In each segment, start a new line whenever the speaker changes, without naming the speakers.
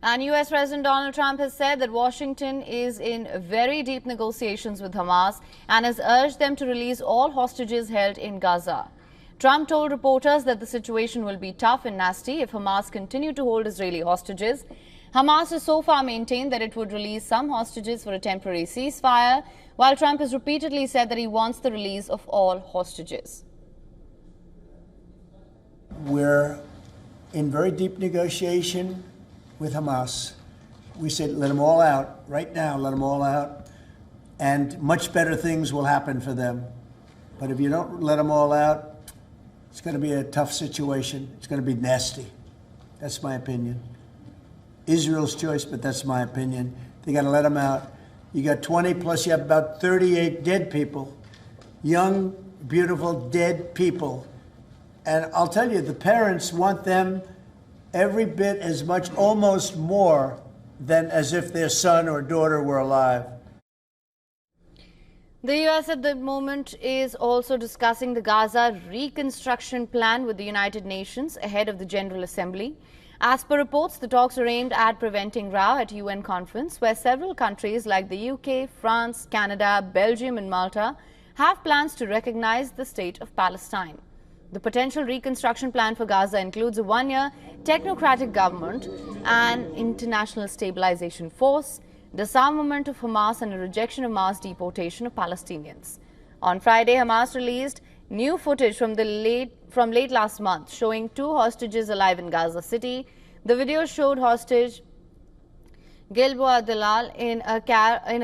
And US President Donald Trump has said that Washington is in very deep negotiations with Hamas and has urged them to release all hostages held in Gaza. Trump told reporters that the situation will be tough and nasty if Hamas continue to hold Israeli hostages. Hamas has so far maintained that it would release some hostages for a temporary ceasefire, while Trump has repeatedly said that he wants the release of all hostages.
We're in very deep negotiation with Hamas. We said, let them all out right now, let them all out, and much better things will happen for them. But if you don't let them all out, it's going to be a tough situation. It's going to be nasty. That's my opinion. Israel's choice, but that's my opinion. They got to let them out. You got 20 plus you have about 38 dead people, young, beautiful, dead people. And I'll tell you, the parents want them every bit as much, almost more, than as if their son or daughter were alive.
The U.S. at the moment is also discussing the Gaza reconstruction plan with the United Nations ahead of the General Assembly. As per reports, the talks are aimed at preventing row at UN conference, where several countries like the UK, France, Canada, Belgium and Malta have plans to recognize the state of Palestine. The potential reconstruction plan for Gaza includes a one-year technocratic government, an international stabilization force, disarmament of Hamas and a rejection of mass deportation of Palestinians. On Friday, Hamas released new footage from late last month showing two hostages alive in Gaza City. The video showed hostage Gilboa Dalal in a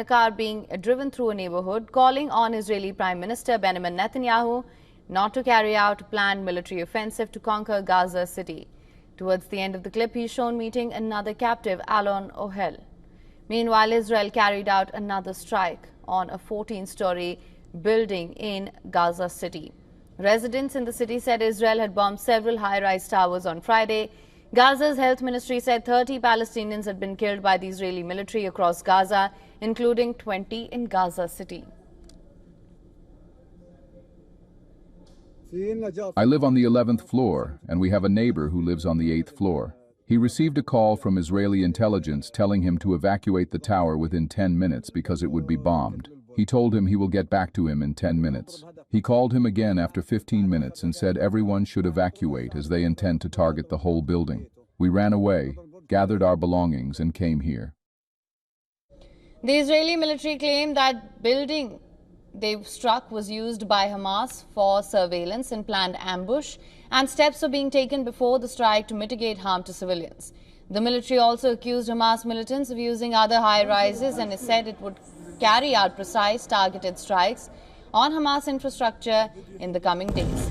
car being driven through a neighborhood, calling on Israeli Prime Minister Benjamin Netanyahu not to carry out a planned military offensive to conquer Gaza City. Towards the end of the clip, he's shown meeting another captive, Alon Ohel. Meanwhile, Israel carried out another strike on a 14-story building in Gaza City. Residents in the city said Israel had bombed several high-rise towers on Friday. Gaza's health ministry said 30 Palestinians had been killed by the Israeli military across Gaza, including 20 in Gaza City.
I live on the 11th floor, and we have a neighbor who lives on the 8th floor. He received a call from Israeli intelligence telling him to evacuate the tower within 10 minutes because it would be bombed. He told him he will get back to him in 10 minutes. He called him again after 15 minutes and said everyone should evacuate as they intend to target the whole building. We ran away, gathered our belongings, and came here.
The Israeli military claimed that building they struck was used by Hamas for surveillance and planned ambush, and steps are being taken before the strike to mitigate harm to civilians. The military also accused Hamas militants of using other high-rises and has said it would carry out precise targeted strikes on Hamas infrastructure in the coming days.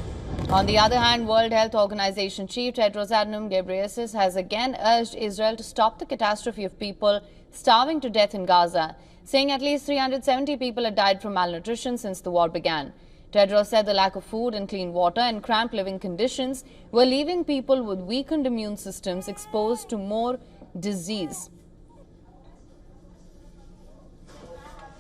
On the other hand, World Health Organization Chief Tedros Adhanom Ghebreyesus has again urged Israel to stop the catastrophe of people starving to death in Gaza, saying at least 370 people had died from malnutrition since the war began. Tedros said the lack of food and clean water and cramped living conditions were leaving people with weakened immune systems exposed to more disease.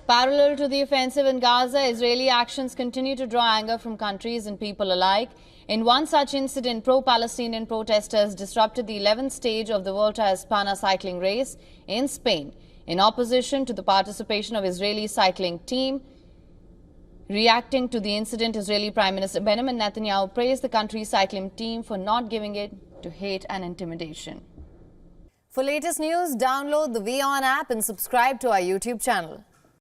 Parallel to the offensive in Gaza, Israeli actions continue to draw anger from countries and people alike. In one such incident, pro-Palestinian protesters disrupted the 11th stage of the Volta a España cycling race in Spain, in opposition to the participation of Israeli cycling team. Reacting to the incident, Israeli Prime Minister Benjamin Netanyahu praised the country's cycling team for not giving it to hate and intimidation. For latest news, download the WION app and subscribe to our YouTube channel.